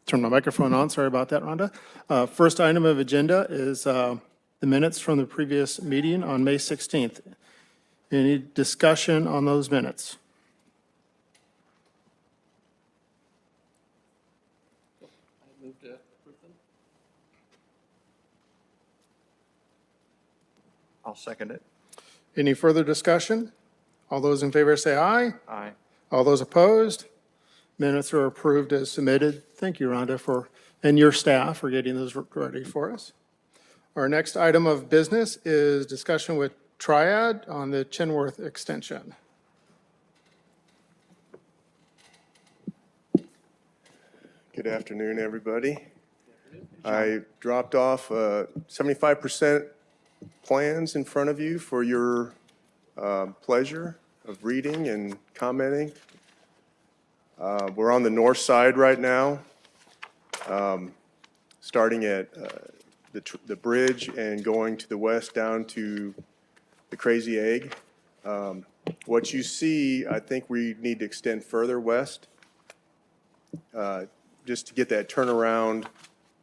Turn my microphone on. Sorry about that, Rhonda. First item of agenda is the minutes from the previous meeting on May 16th. Any discussion on those minutes? I'll second it. Any further discussion? All those in favor say aye. Aye. All those opposed? Minutes are approved as submitted. Thank you, Rhonda, and your staff for getting those ready for us. Our next item of business is discussion with Triad on the Chenworth extension. Good afternoon, everybody. I dropped off 75% plans in front of you for your pleasure of reading and commenting. We're on the north side right now, starting at the bridge and going to the west down to the Crazy Egg. What you see, I think we need to extend further west, just to get that turnaround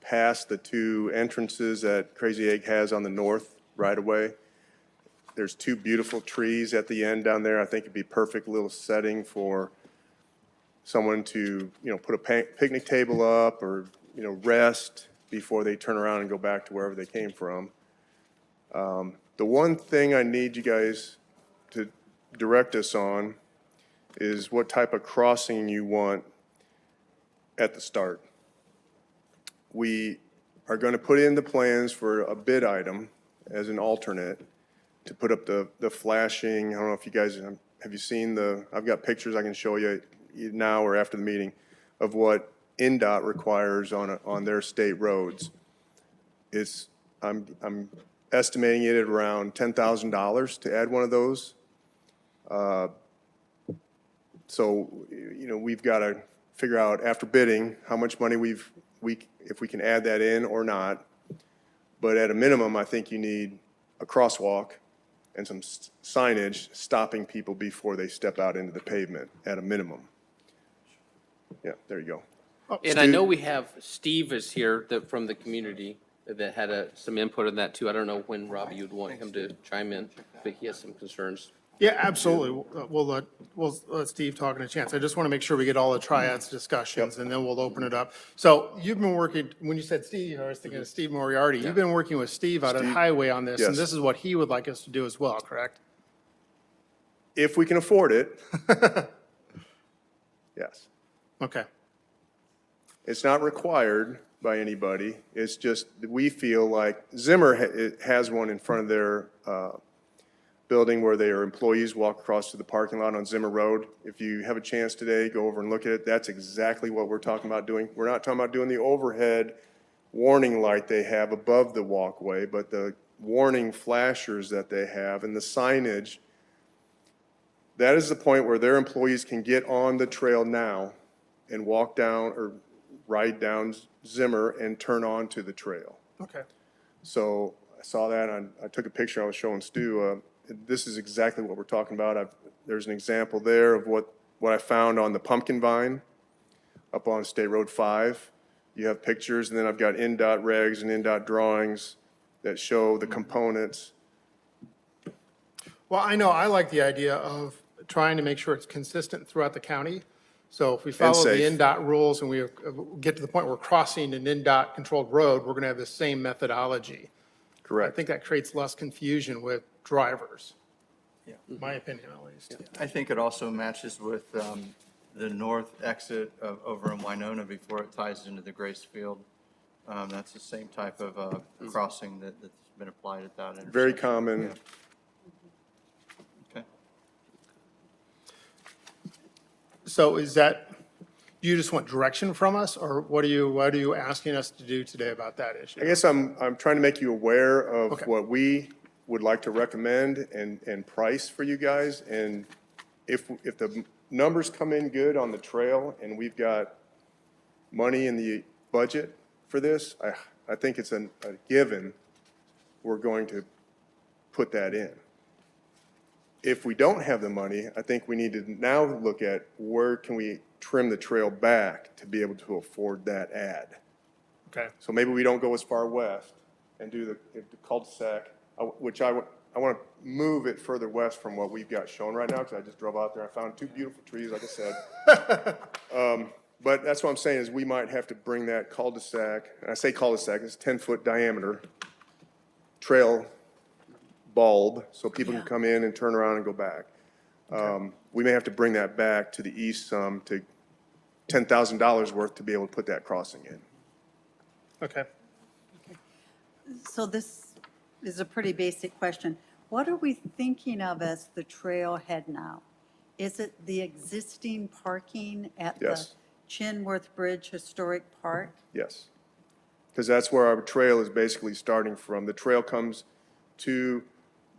past the two entrances that Crazy Egg has on the north right away. There's two beautiful trees at the end down there. I think it'd be a perfect little setting for someone to, put a picnic table up or, rest before they turn around and go back to wherever they came from. The one thing I need you guys to direct us on is what type of crossing you want at the start. We are going to put in the plans for a bid item as an alternate to put up the flashing. I don't know if you guys, have you seen I've got pictures I can show you now or after the meeting of what NDOT requires on their state roads. I'm estimating it at around $10,000 to add one of those. So, we've got to figure out after bidding how much money if we can add that in or not. But at a minimum, I think you need a crosswalk and some signage stopping people before they step out into the pavement at a minimum. Yeah, there you go. And I know we have Steve is here from the community that had some input on that too. I don't know when, Robbie, you'd want him to chime in, but he has some concerns. Yeah, absolutely. We'll let Steve talk in a chance. I just want to make sure we get all the Triad's discussions, and then we'll open it up. So you've been working, when you said Steve, I was thinking of Steve Moriarty. You've been working with Steve out at Highway on this, and Yes. this is what he would like us to do as well, correct? If we can afford it. Yes. Okay. It's not required by anybody. It's just that we feel like Zimmer has one in front of their building where their employees walk across to the parking lot on Zimmer Road. If you have a chance today, go over and look at it. That's exactly what we're talking about doing. We're not talking about doing the overhead warning light they have above the walkway, but the warning flashers that they have and the signage. That is the point where their employees can get on the trail now and walk down or ride down Zimmer and turn onto the trail. Okay. So I saw that, I took a picture, I was showing Stu. This is exactly what we're talking about. There's an example there of what I found on the pumpkin vine up on State Road 5. You have pictures, and then I've got NDOT regs and NDOT drawings that show the components. Well, I know I like the idea of trying to make sure it's consistent throughout the county. So if we follow the safe. NDOT rules and we get to the point where we're crossing an NDOT-controlled road, we're going to have the same methodology. I Correct. think that creates less confusion with drivers. Yeah. My opinion, at least. I think it also matches with the north exit over in Winona before it ties into the Grace Field. That's the same type of crossing that's been applied at that intersection. Very common. Yeah. Okay. So is that, do you just want direction from us, or what are you asking us to do today about that issue? I guess I'm trying to make you aware of Okay. what we would like to recommend and price for you guys. And if the numbers come in good on the trail and we've got money in the budget for this, I think it's a given we're going to put that in. If we don't have the money, I think we need to now look at where can we trim the trail back to be able to afford that add. Okay. So maybe we don't go as far west and do the cul-de-sac, which I want to move it further west from what we've got shown right now, because I just drove out there. I found two beautiful trees, like I said. But that's what I'm saying is we might have to bring that cul-de-sac, and I say cul-de-sac, it's 10-foot diameter trail bulb, so people can come in and turn around and go back. We may have to bring that back to the east some to $10,000 worth to be able to put that crossing in. Okay. So this is a pretty basic question. What are we thinking of as the trailhead now? Is it the existing parking at the Yes. Chinworth Bridge Historic Park? Yes. Because that's where our trail is basically starting from. The trail comes to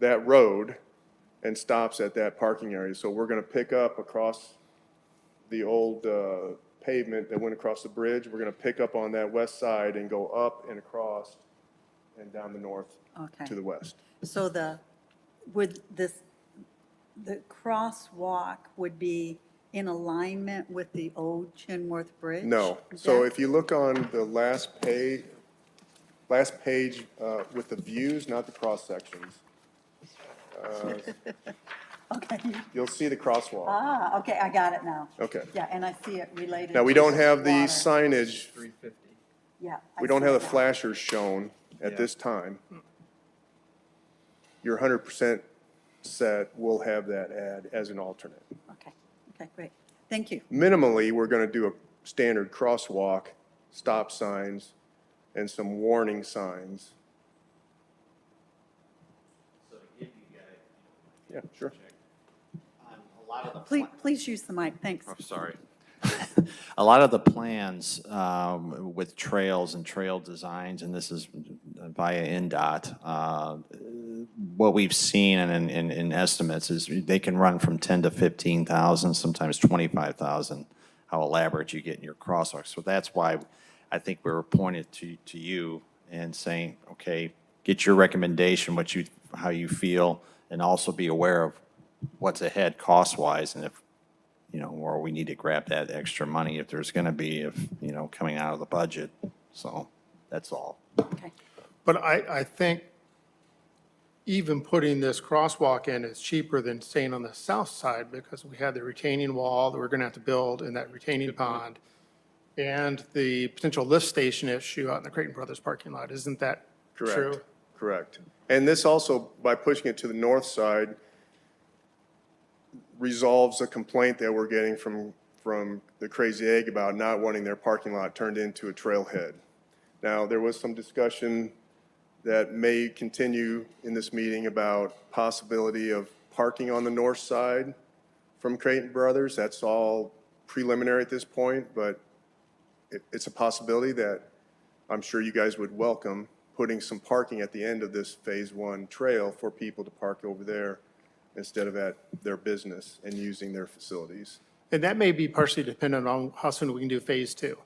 that road and stops at that parking area. So we're going to pick up across the old pavement that went across the bridge. We're going to pick up on that west side and go up and across and down the north Okay. to the west. So the crosswalk would be in alignment with the old Chinworth Bridge? No. Is So that- if you look on the last page with the views, not the cross sections, Okay. you'll see the crosswalk. Ah, okay, I got it now. Okay. Yeah, and I see it related. Now, we to don't have the water. signage, 350. Yeah. I we don't see have it the now. flashers shown at Yeah. this time. You're 100% set, we'll have that ad as an alternate. Okay, great. Thank you. Minimally, we're going to do a standard crosswalk, stop signs, and some warning signs. Yeah, sure. A lot of the Please use the mic, thanks. Oh, sorry. A lot of the plans with trails and trail designs, and this is via NDOT, what we've seen in estimates is they can run from 10 to 15,000, sometimes 25,000, how elaborate you get in your crosswalks. So that's why I think we were pointed to you and saying, okay, get your recommendation, how you feel, and also be aware of what's ahead cost-wise, and if, or we need to grab that extra money if there's going to be, coming out of the budget. So that's all. Okay. But I think even putting this crosswalk in is cheaper than staying on the south side because we had the retaining wall that we're going to have to build in that retaining pond and the potential lift station issue out in the Creighton Brothers parking lot. Isn't that true? Correct. Correct. And this also, by pushing it to the north side, resolves a complaint that we're getting from the Crazy Egg about not wanting their parking lot turned into a trailhead. Now, there was some discussion that may continue in this meeting about possibility of parking on the north side from Creighton Brothers. That's all preliminary at this point, but it's a possibility that I'm sure you guys would welcome, putting some parking at the end of this Phase 1 trail for people to park over there instead of at their business and using their facilities. And that may be partially dependent on how soon we can do Phase 2.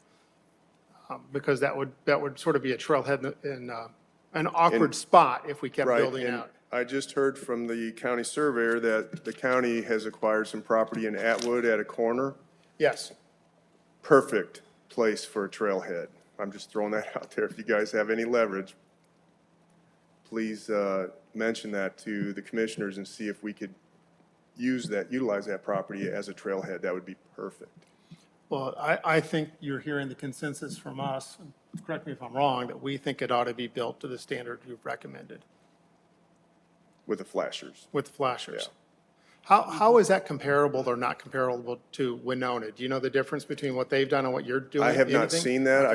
Because that would sort of be a trailhead in an awkward spot if we kept Right, building and out. I just heard from the county surveyor that the county has acquired some property in Atwood at a corner. Yes. Perfect place for a trailhead. I'm just throwing that out there. If you guys have any leverage, please mention that to the commissioners and see if we could utilize that property as a trailhead. That would be perfect. Well, I think you're hearing the consensus from us, and correct me if I'm wrong, that we think it ought to be built to the standard you've recommended With the flashers. with the flashers. Yeah. How is that comparable or not comparable to Winona? Do you know the difference between what they've done and what you're doing? I have not Anything? seen that.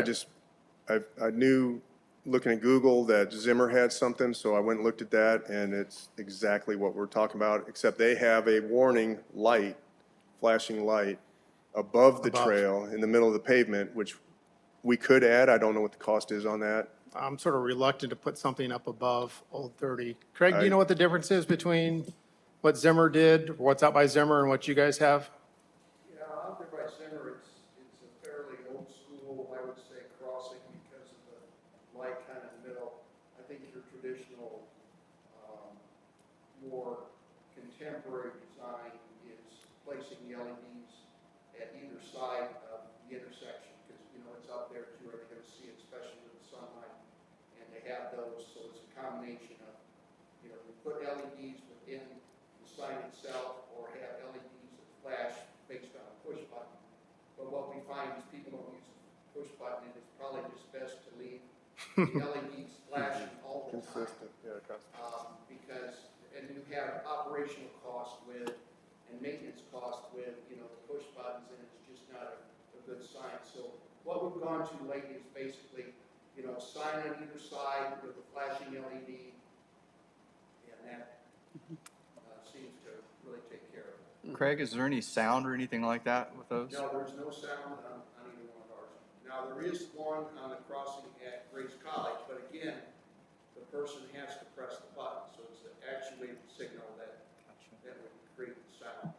Okay. I knew, looking at Google, that Zimmer had something, so I went and looked at that, and it's exactly what we're talking about, except they have a warning light, flashing light, above the Above. trail in the middle of the pavement, which we could add. I don't know what the cost is on that. I'm sort of reluctant to put something up above Old 30. Craig, do you know what the difference is between what Zimmer did, what's out by Zimmer, and what you guys have? Yeah, out there by Center, it's a fairly old school, I would say, crossing because of the light kind of in the middle. I think your traditional, more contemporary design is placing the LEDs at either side of the intersection, because, it's up there too, are they gonna see it, especially with the sunlight? And they have those, so it's a combination of, we put LEDs within the sign itself, or have LEDs that flash based on a push button. But what we find is people don't use the push button, and it's probably just best to leave the LEDs flashing all the time. Consistent, yeah, Because, and you have operational cost with, and maintenance cost with, the push buttons, and it's just not a good sign. So what we've gone to lately is basically, sign on either side with a flashing LED, and that seems to really take care of it. Craig, is there any sound or anything like that with those? No, there's no sound on either one of ours. Now, there is one on the crossing at Grace College, but again, the person has to press the button, so it's an actuated signal that would create the sound.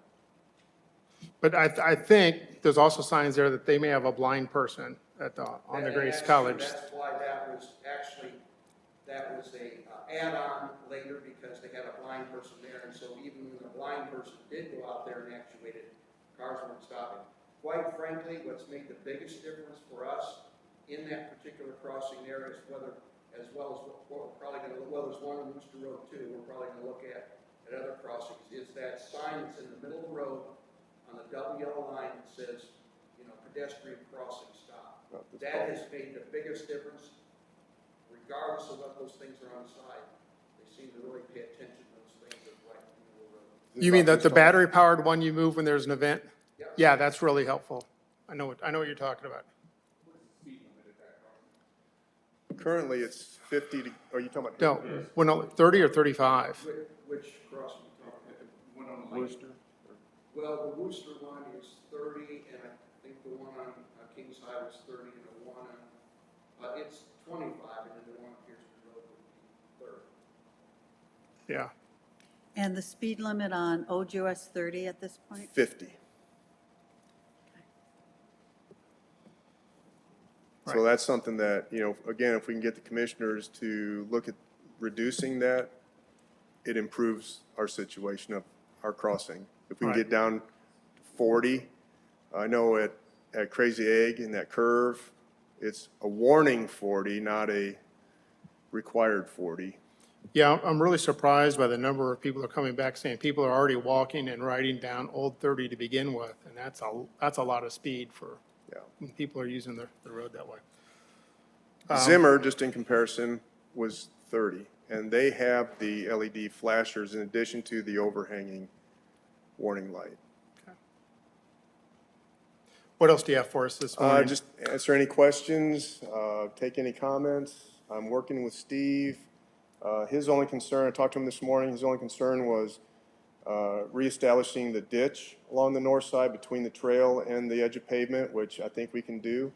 But I think there's also signs there that they may have a blind person on the And Grace that's College. true. That's why that was a add-on later, because they had a blind person there, and so even when the blind person did go out there and actuate it, cars weren't stopping. Quite frankly, what's made the biggest difference for us in that particular crossing there is as well as what we're probably gonna look, well, there's one on Worcester Road too, we're probably gonna look at other crossings, is that sign that's in the middle of the road on the double yellow line that says, pedestrian crossing stop. That has made the biggest difference, regardless of what those things are on the side. They seem to really pay attention to those things that are right in the middle of the road. You mean the battery-powered one you move when there's an event? Yep. Yeah, that's really helpful. I know what you're talking about. Currently, it's 50 to, are you talking about? No, well, no, 30 or 35? Which crossing are you talking about? One on Worcester? Well, the Worcester one is 30, and I think the one on Kings Highway is 30, and the one on, it's 25, and then the one on Pearson Road would be 30. Yeah. And the speed limit on Old US 30 at this point? 50. So that's something that, again, if we can get the commissioners to look at reducing that, it improves our situation of our crossing. If we can get down to 40, I know at Crazy Egg in that curve, it's a warning 40, not a required 40. Yeah, I'm really surprised by the number of people that are coming back saying people are already walking and riding down Old 30 to begin with, and that's a lot of speed for when people are using the road that way. Zimmer, just in comparison, was 30, and they have the LED flashers in addition to the overhanging warning light. What else do you have for us this morning? Just answer any questions, take any comments. I'm working with Steve. His only concern, I talked to him this morning, his only concern was reestablishing the ditch along the north side between the trail and the edge of pavement, which I think we can do.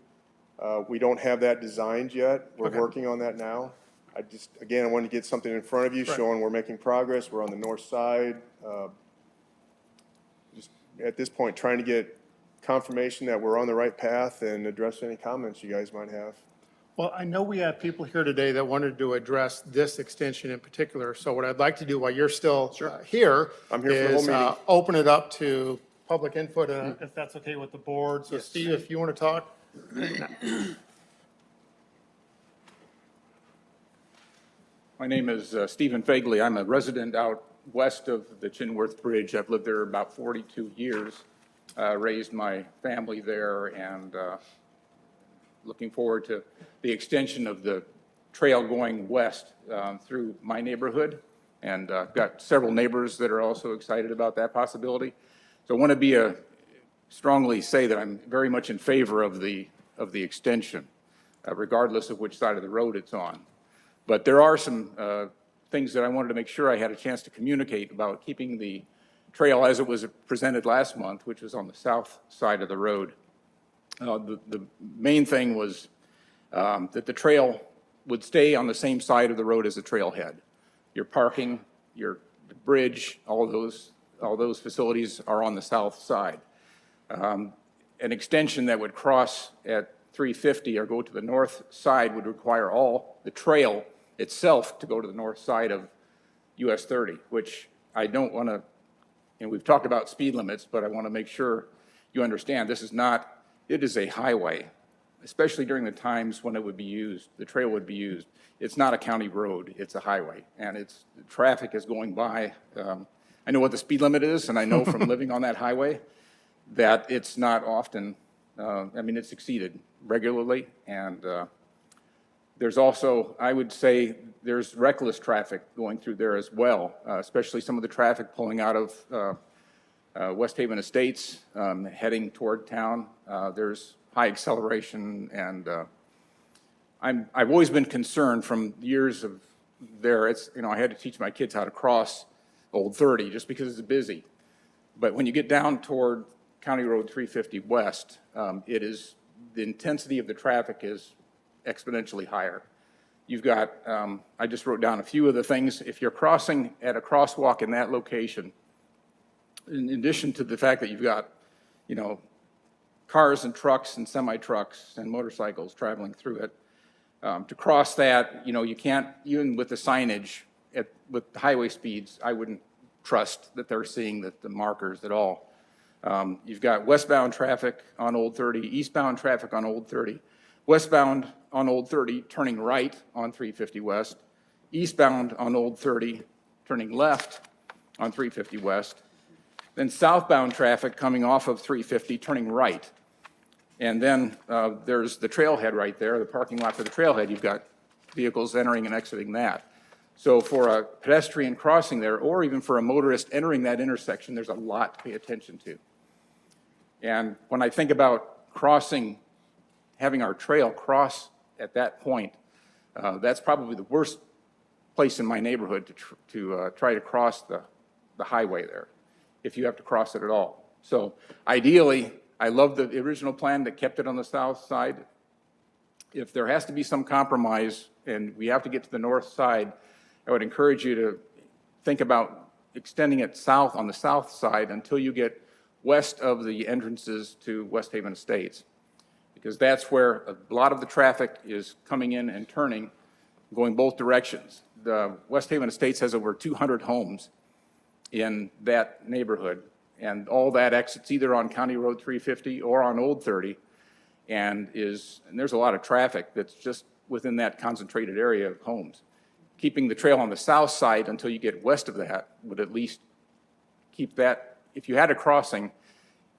We don't have that designed yet. We're working on that now. Again, I wanted to get something in front of you showing we're making progress. We're on the north side. Just at this point, trying to get confirmation that we're on the right path and address any comments you guys might have. Well, I know we have people here today that wanted to address this extension in particular, so what I'd like to do while you're still here I'm here for the whole is meeting. open it up to public input, if that's okay with the board. So Steve, if you want to talk. My name is Stephen Fagley. I'm a resident out west of the Chinworth Bridge. I've lived there about 42 years, raised my family there, and looking forward to the extension of the trail going west through my neighborhood. And I've got several neighbors that are also excited about that possibility. So I want to strongly say that I'm very much in favor of the extension, regardless of which side of the road it's on. But there are some things that I wanted to make sure I had a chance to communicate about keeping the trail as it was presented last month, which was on the south side of the road. The main thing was that the trail would stay on the same side of the road as the trailhead. Your parking, your bridge, all those facilities are on the south side. An extension that would cross at 350 or go to the north side would require all the trail itself to go to the north side of US 30, which I don't want to, and we've talked about speed limits, but I want to make sure you understand, this is not, it is a highway, especially during the times when it would be used, the trail would be used. It's not a county road, it's a highway, and traffic is going by. I know what the speed limit is, and I know from living on that highway that it's not often, it's exceeded regularly, and there's also, I would say, there's reckless traffic going through there as well, especially some of the traffic pulling out of West Haven Estates, heading toward town. There's high acceleration, and I've always been concerned from years of there. I had to teach my kids how to cross Old 30 just because it's busy. But when you get down toward County Road 350 West, the intensity of the traffic is exponentially higher. You've got, I just wrote down a few of the things. If you're crossing at a crosswalk in that location, in addition to the fact that you've got, cars and trucks and semi-trucks and motorcycles traveling through it, to cross that, you can't, even with the signage with the highway speeds, I wouldn't trust that they're seeing the markers at all. You've got westbound traffic on Old 30, eastbound traffic on Old 30, westbound on Old 30 turning right on 350 West, eastbound on Old 30 turning left on 350 West, then southbound traffic coming off of 350 turning right. And then there's the trailhead right there, the parking lot for the trailhead. You've got vehicles entering and exiting that. So for a pedestrian crossing there, or even for a motorist entering that intersection, there's a lot to pay attention to. And when I think about crossing, having our trail cross at that point, that's probably the worst place in my neighborhood to try to cross the highway there, if you have to cross it at all. So ideally, I love the original plan that kept it on the south side. If there has to be some compromise and we have to get to the north side, I would encourage you to think about extending it south on the south side until you get west of the entrances to West Haven Estates, because that's where a lot of the traffic is coming in and turning, going both directions. The West Haven Estates has over 200 homes in that neighborhood, and all that exits either on County Road 350 or on Old 30, and there's a lot of traffic that's just within that concentrated area of homes. Keeping the trail on the south side until you get west of that would at least keep that. If you had a crossing,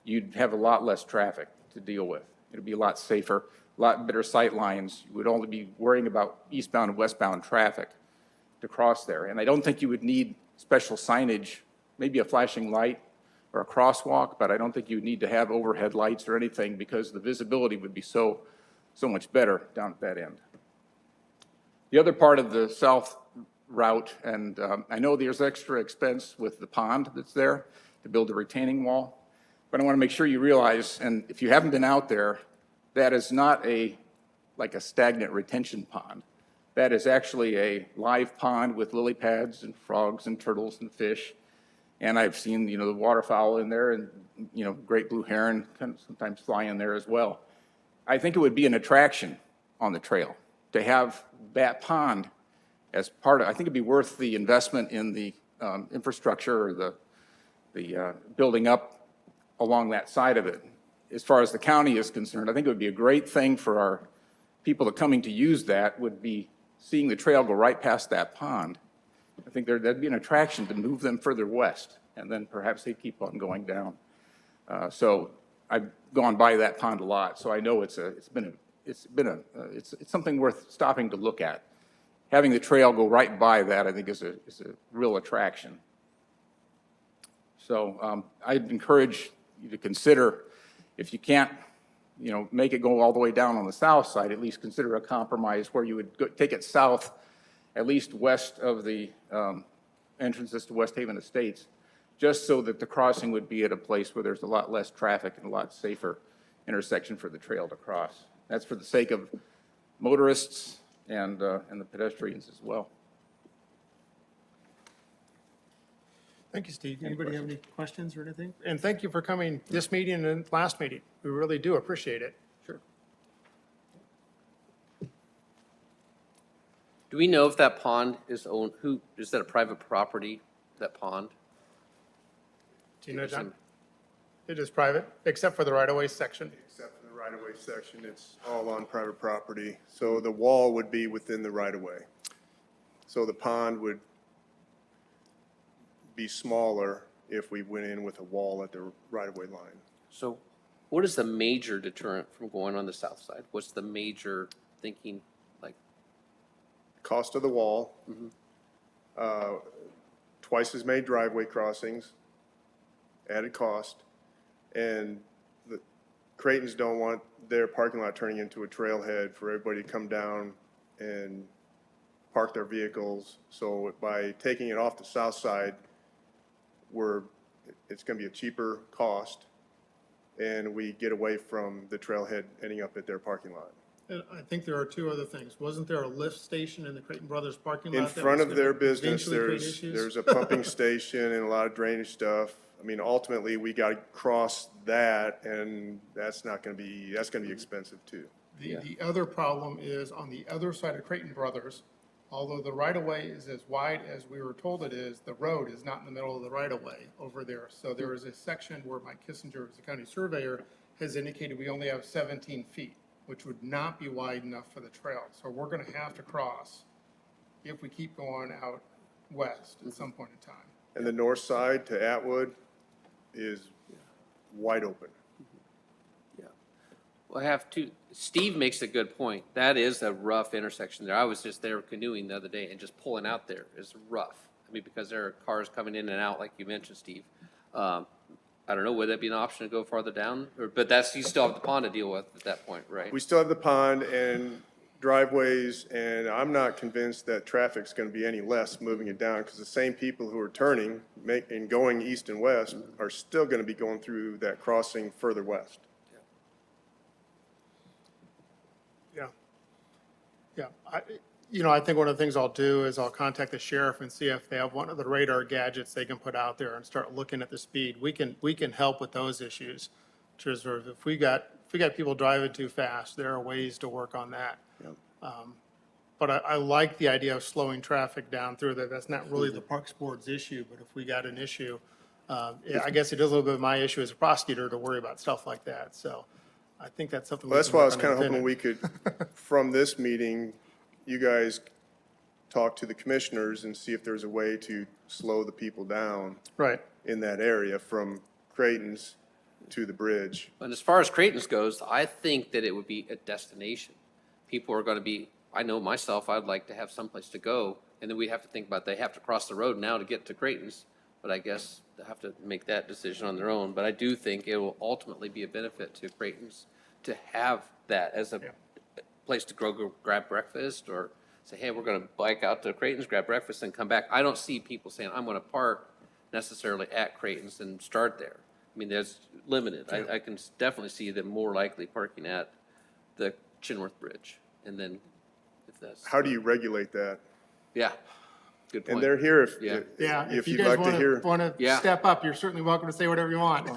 you'd have a lot less traffic to deal with. It'd be a lot safer, a lot better sight lines. You would only be worrying about eastbound and westbound traffic to cross there. And I don't think you would need special signage, maybe a flashing light or a crosswalk, but I don't think you would need to have overhead lights or anything, because the visibility would be so much better down at that end. The other part of the south route, and I know there's extra expense with the pond that's there to build a retaining wall, but I want to make sure you realize, and if you haven't been out there, that is not like a stagnant retention pond. That is actually a live pond with lily pads and frogs and turtles and fish. And I've seen, the waterfowl in there, and, great blue heron can sometimes fly in there as well. I think it would be an attraction on the trail to have that pond as part of, I think it'd be worth the investment in the infrastructure or the building up along that side of it. As far as the county is concerned, I think it would be a great thing for our people that coming to use that would be seeing the trail go right past that pond. I think that'd be an attraction to move them further west, and then perhaps they'd keep on going down. So I've gone by that pond a lot, so I know it's something worth stopping to look at. Having the trail go right by that, I think, is a real attraction. So I'd encourage you to consider, if you can't, make it go all the way down on the south side, at least consider a compromise where you would take it south, at least west of the entrances to West Haven Estates, just so that the crossing would be at a place where there's a lot less traffic and a lot safer intersection for the trail to cross. That's for the sake of motorists and the pedestrians as well. Thank you, Steve. Anybody have any questions or anything? And thank you for coming this meeting and last meeting. We really do appreciate it. Sure. Do we know if that pond is owned, is that a private property, that pond? Do you know, John? It is private, except for the right-of-way section. Except for the right-of-way section, it's all on private property. So the wall would be within the right-of-way. So the pond would be smaller if we went in with a wall at the right-of-way line. So what is the major deterrent from going on the south side? What's the major thinking, like, Cost of the wall, twice as many driveway crossings, added cost, and the Creightons don't want their parking lot turning into a trailhead for everybody to come down and park their vehicles. So by taking it off the south side, it's gonna be a cheaper cost, and we get away from the trailhead ending up at their parking lot. And I think there are two other things. Wasn't there a lift station in the Creighton Brothers parking lot? In that front was of their gonna business, eventually create there's, issues? there's a pumping station and a lot of drainage stuff. I mean, ultimately, we gotta cross that, and that's gonna be expensive too. The other problem is on the other side of Creighton Brothers, although the right-of-way is as wide as we were told it is, the road is not in the middle of the right-of-way over there. So there is a section where Mike Kissinger, as the county surveyor, has indicated we only have 17 feet, which would not be wide enough for the trail. So we're gonna have to cross if we keep going out west at some point in time. And the north side to Atwood is wide open. well, I have two, Steve makes a good point. That is a rough intersection there. I was just there canoeing the other day and just pulling out there is rough. I mean, because there are cars coming in and out, like you mentioned, Steve. I don't know, would that be an option to go farther down? But you still have the pond to deal with at that point, right? We still have the pond and driveways, and I'm not convinced that traffic's gonna be any less moving it down, because the same people who are turning and going east and west are still gonna be going through that crossing further west. Yeah, I think one of the things I'll do is I'll contact the sheriff and see if they have one of the radar gadgets they can put out there and start looking at the speed. We can help with those issues. Just sort of if we got people driving too fast, there are ways to work on that. But I like the idea of slowing traffic down through there. That's not really the Parks Board's issue, but if we got an issue, I guess it is a little bit of my issue as a prosecutor to worry about stuff like that. So I think that's something. Well, that's why I was kind of hoping hoping we could, from this meeting, you guys talk to the commissioners and see if there's a way to slow the people down Right. in that area from Creighton's to the bridge. And as far as Creighton's goes, I think that it would be a destination. People are gonna be, I know myself, I'd like to have someplace to go, and then we have to think about, they have to cross the road now to get to Creighton's. But I guess they have to make that decision on their own. But I do think it will ultimately be a benefit to Creighton's to have that as a place to go grab breakfast, or say, hey, we're gonna bike out to Creighton's, grab breakfast, and come back. I don't see people saying, I'm gonna park necessarily at Creighton's and start there. I mean, there's limited. I can definitely see them more likely parking at the Chinworth Bridge. And then if that's. How do you regulate that? Yeah, good point. And they're here Yeah. Yeah, if you you'd guys like to hear. want to Yeah. step up, you're certainly welcome to say whatever you want.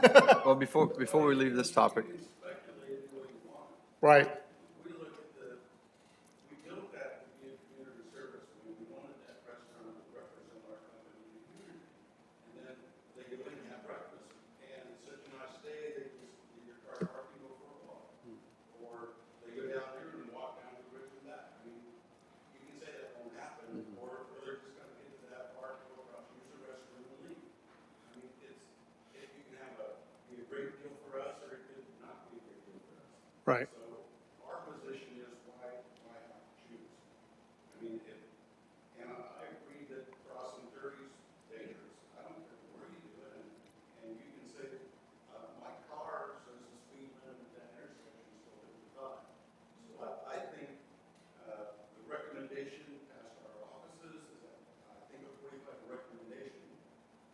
Well, before we leave this topic, Right. We look at we built that to be a community service, we wanted that restaurant to represent our company in the community. And then they go in and have breakfast, and it's such a nice day, they just leave your car parked and go for a walk. Or they go down here and walk down the bridge and back. I mean, you can say that won't happen, or they're just gonna get to that park, go across, use the restroom and leave. I mean, you can be a great deal for us, or it could not be a great deal for us. Right. So our position is why have to choose? I mean, and I agree that crossing 30 is dangerous. I don't care where you do it. And you can say, my car says the speed limit at that intersection is still 55. So I think the recommendation past our offices is that I think a 45 recommendation,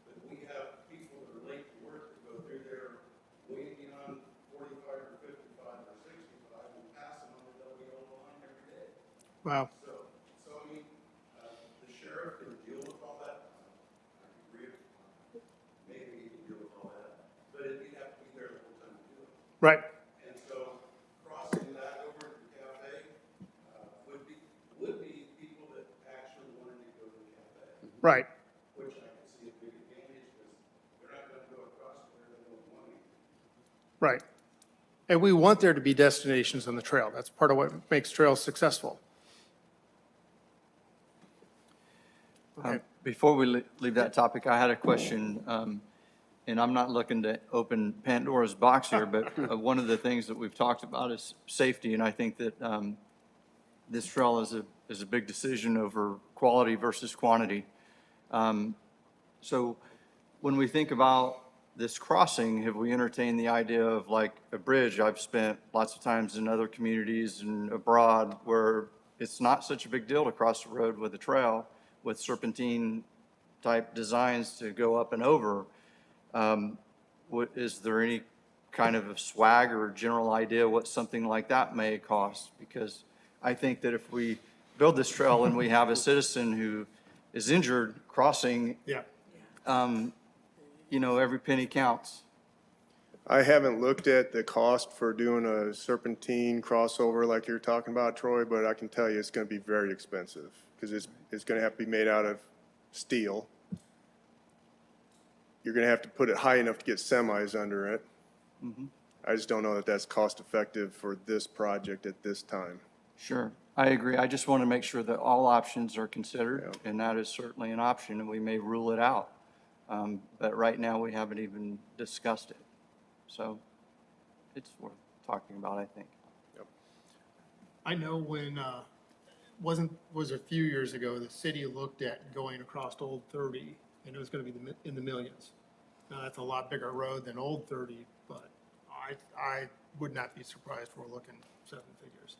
that we have people that are late to work that go through there way beyond 45 or 55 or 65 and pass them on the W line every day. Wow. So I mean, the sheriff can deal with all that. I agree, maybe he can deal with all that, but he'd have to be there the whole time to do it. Right. And so crossing that over to the cafe, would be people that actually wanted to go to the cafe. Right. Which I can see a big advantage, because they're not gonna go across there, they don't want to. Right. And we want there to be destinations on the trail. That's part of what makes trails successful. Okay. Before we leave that topic, I had a question, and I'm not looking to open Pandora's box here, but one of the things that we've talked about is safety, and I think that this trail is a big decision over quality versus quantity. So when we think about this crossing, have we entertained the idea of like a bridge? I've spent lots of times in other communities and abroad where it's not such a big deal to cross the road with a trail with serpentine type designs to go up and over. Is there any kind of a swag or general idea what something like that may cost? Because I think that if we build this trail and we have a citizen who is injured crossing, Yeah. you know, every penny counts. I haven't looked at the cost for doing a serpentine crossover like you're talking about, Troy, but I can tell you it's going to be very expensive because it's going to have to be made out of steel. You're going to have to put it high enough to get semis under it. I just don't know that that's cost effective for this project at this time. Sure, I agree. I just want to make sure that all options are considered, and that is certainly an option, and we may rule it out. But right now, we haven't even discussed it. So it's worth talking about, I think. I know when, was a few years ago, the city looked at going across Old 30, and it was going to be in the millions. Now, that's a lot bigger road than Old 30, but I would not be surprised we're looking seven figures.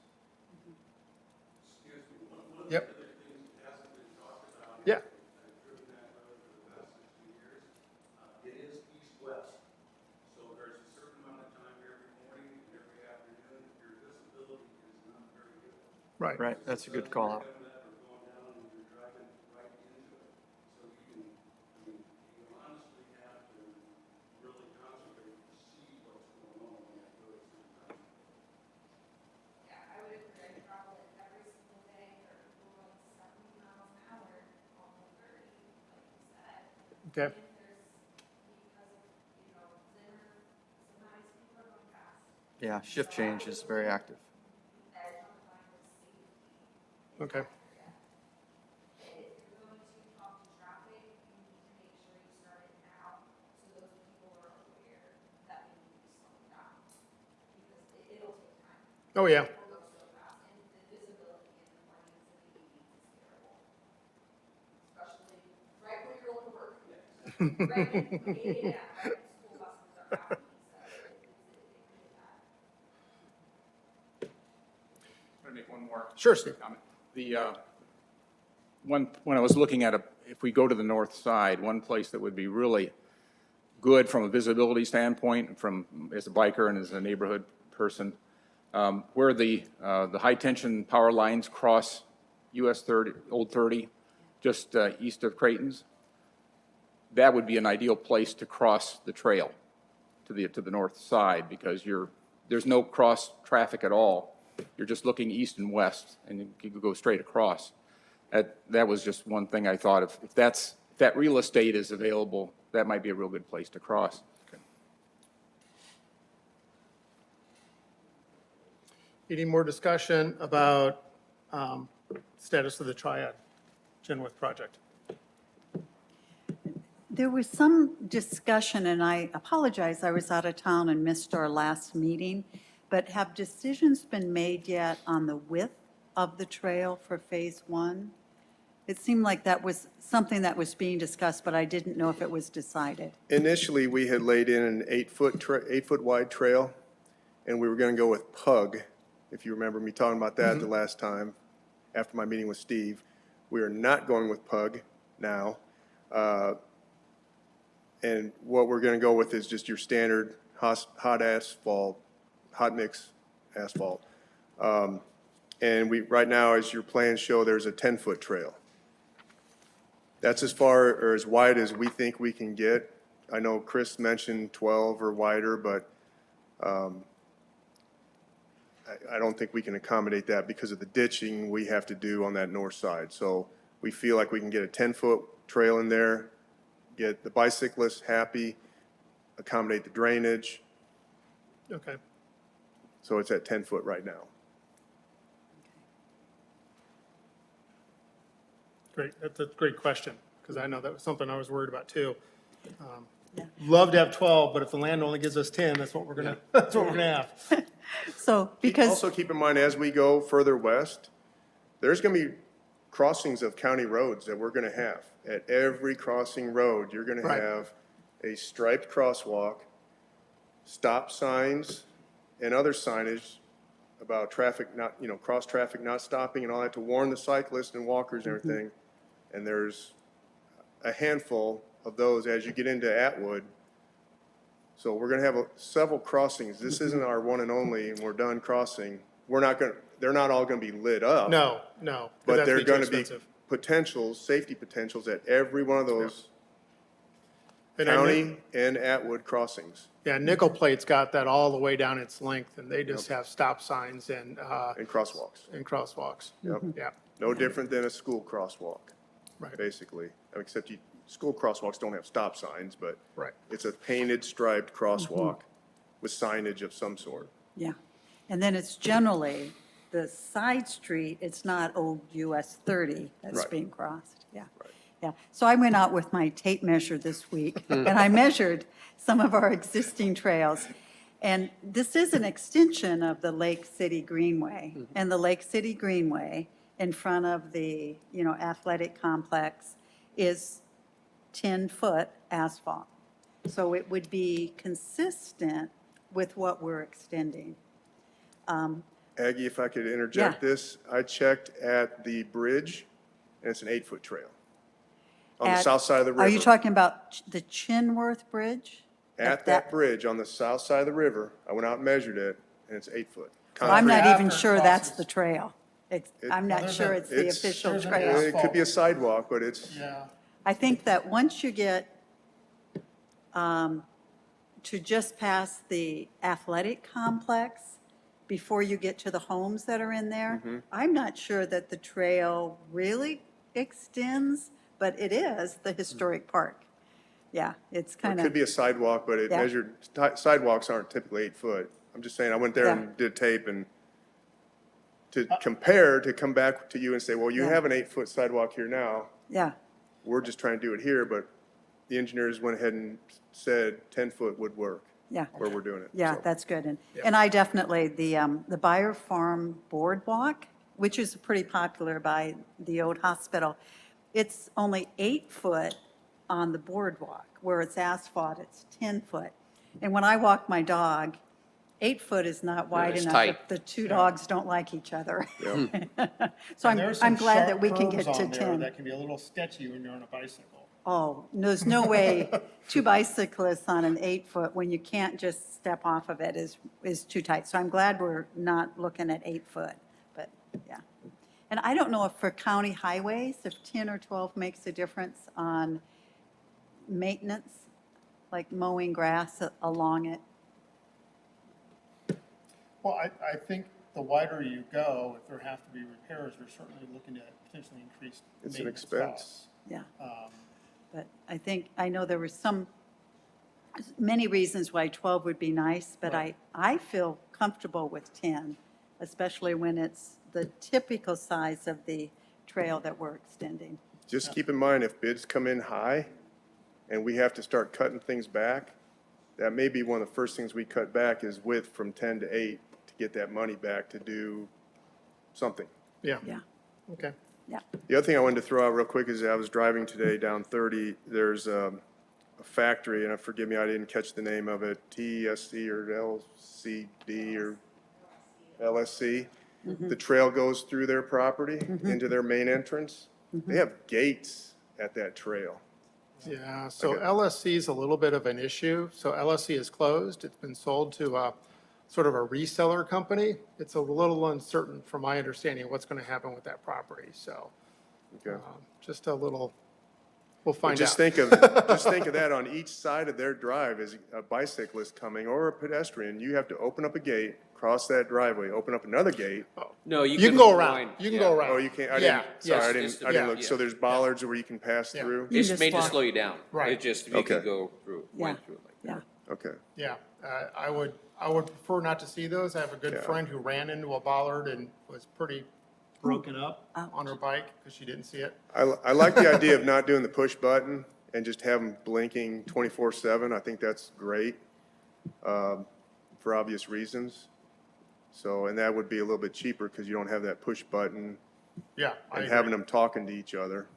Excuse me, one of Yep. the other things that hasn't been talked about. Yeah. I've driven that road for the last 60 years. It is east-west. So there's a certain amount of time every morning and every afternoon, your visibility is not very good. Right. Right, that's a good call out. Coming up or going down and you're driving right into it. So you honestly have to really concentrate to see what's going on when that road is in time. Yeah, I would agree. I travel it every single day. There are people going 70 miles an hour, almost 30, like you said. Okay. And there's, because of, Zimmer, sometimes people are going fast. Yeah, shift change is very active. There's sometimes safety. Okay. If you're going to talk to traffic, you need to make sure you start it now, so those people are aware that we need to be slowing down. Because it'll take time. Oh, yeah. People go so fast, and the visibility in the mornings and the evenings is terrible. Especially right when you're going to work. Right when 8 a.m., right when school buses are happening, so it's pretty bad. I'm going to make one more Sure, Steve. comment. When I was looking at if we go to the north side, one place that would be really good from a visibility standpoint, as a biker and as a neighborhood person, where the high-tension power lines cross US 30, Old 30, just east of Creighton's, that would be an ideal place to cross the trail to the north side, because there's no cross traffic at all. You're just looking east and west, and you could go straight across. That was just one thing I thought of. If that real estate is available, that might be a real good place to cross. Any more discussion about status of the Triad Chenoweth project? There was some discussion, and I apologize, I was out of town and missed our last meeting, but have decisions been made yet on the width of the trail for Phase 1? It seemed like that was something that was being discussed, but I didn't know if it was decided. Initially, we had laid in an 8-foot wide trail, and we were going to go with PUG, if you remember me talking about that the last time after my meeting with Steve. We are not going with PUG now. And what we're going to go with is just your standard hot asphalt, hot mix asphalt. And right now, as your plans show, there's a 10-foot trail. That's as far or as wide as we think we can get. I know Chris mentioned 12 or wider, but I don't think we can accommodate that because of the ditching we have to do on that north side. So we feel like we can get a 10-foot trail in there, get the bicyclists happy, accommodate the drainage, Okay. So it's at 10 foot right now. Great. That's a great question, because I know that was something I was worried about too. Yeah. Love to have 12, but if the land only gives us 10, that's what we're gonna, that's what we're gonna have. So, because, Also keep in mind, as we go further west, there's going to be crossings of county roads that we're going to have. At every crossing road, you're going to Right. have a striped crosswalk, stop signs, and other signage about traffic not, cross traffic not stopping and all that to warn the cyclists and walkers and everything. And there's a handful of those as you get into Atwood. So we're going to have several crossings. This isn't our one and only, and we're done crossing. They're not all going to be lit up. No, no. But that'd they're be too going to be expensive. potentials, safety potentials at every one of those And I know- county and Atwood crossings Yeah, Nickel Plate's got that all the way down its length, and they just have stop signs and and crosswalks. crosswalks. Yep. Yeah, No different than a school crosswalk, right, basically. Except school crosswalks don't have stop signs, but right. it's a painted striped crosswalk with signage of some sort. yeah. And then it's generally the side street, it's not old US 30 that's Right. being crossed, yeah. Right. Yeah, so I went out with my tape measure this week, and I measured some of our existing trails. And this is an extension of the Lake City Greenway. And the Lake City Greenway in front of the, athletic complex is 10-foot asphalt. So it would be consistent with what we're extending. Aggie, if I could interject Yeah. this, I checked at the bridge, and it's an 8-foot trail. On the At- south side of the river. Are you talking about the Chinworth Bridge? At that bridge on the south side of the river, I went out and measured it, and it's 8 foot. Well, I'm not even After sure that's crosses. the trail. I'm not there's sure a- it's the It's- official there's an trail. It could be a sidewalk, but it's, Yeah, I think that once you get to just past the athletic complex, before you get to the homes that are in there, I'm not sure that the trail really extends, but it is the historic park. Yeah, it's it kind could of, be a sidewalk, but it Yeah. measured, sidewalks aren't typically 8 foot. I'm just saying, I went there Yeah. and did tape and to compare, to come back to you and say, well, you Yeah. have an 8-foot sidewalk here now. yeah, We're just trying to do it here, but the engineers went ahead and said 10-foot would work yeah. where we're doing it. Yeah, So, that's good. And I definitely, the Buyer Farm Boardwalk, which is pretty popular by the old hospital, it's only 8 foot on the boardwalk. Where it's asphalt, it's 10 foot. And when I walk my dog, 8 foot is not wide it's enough tight. if the two dogs don't like each other. So And there's some I'm glad that sharp we can curves get to on there 10. That can be a little sketchy when you're on a bicycle. Oh, there's no way two bicyclists on an 8 foot, when you can't just step off of it, is too tight. So I'm glad we're not looking at 8 foot, but yeah. And I don't know if for county highways, if 10 or 12 makes a difference on maintenance, like mowing grass along it. Well, I think the wider you go, if there have to be repairs, we're certainly looking to potentially increase It's an maintenance expense. costs. Yeah. But I know there was many reasons why 12 would be nice, but I feel comfortable with 10, especially when it's the typical size of the trail that we're extending. Just keep in mind, if bids come in high and we have to start cutting things back, that may be one of the first things we cut back is width from 10 to 8 to get that money back to do something. Yeah, Yeah, okay. yeah. The other thing I wanted to throw out real quick is I was driving today down 30, there's a factory, and forgive me, I didn't catch the name of it, TSC or LCD or LSC. The trail goes through their property into their main entrance. They have gates at that trail. Yeah, so Okay. LSC is a little bit of an issue. So LSC is closed. It's been sold to a sort of a reseller company. It's a little uncertain from my understanding what's going to happen with that property. So Okay. just a little, we'll But find out. just think of that on each side of their drive is a bicyclist coming or a pedestrian. You have to open up a gate, cross that driveway, open up another gate. No, You can go around. wind, You can yeah. go around. Oh, you can't, I Yeah, didn't, sorry, I yes. didn't look. Yeah. So there's bollards where you can pass Yeah. through? You It's just made to walk. slow you down. Right. It just, you Okay. can go through, wind Yeah. through it like Yeah. Okay. Yeah, I would prefer not to see those. I have a good Yeah. friend who ran into a bollard and was pretty broken up on her bike because she didn't see it. I like the idea of not doing the push button and just have them blinking 24/7. I think that's great, for obvious reasons. So, and that would be a little bit cheaper because you don't have that push button Yeah, I and agree. having them talking to each other.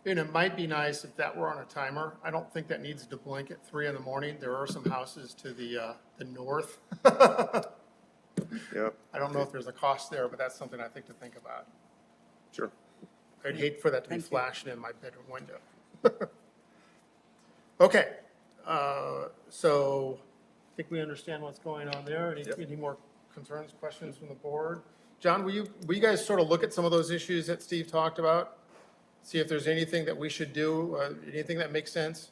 And it might be nice if that were on a timer. I don't think that needs to blink at 3 in the morning. There are some houses to the north. Yep, I don't know if there's a cost there, but that's something I think to think about. sure. I'd hate for that to be Thank you. flashing in my bedroom window. Okay, so I think we understand what's going on there. Any more concerns, questions from the board? John, will you guys sort of look at some of those issues that Steve talked about? See if there's anything that we should do, anything that makes sense?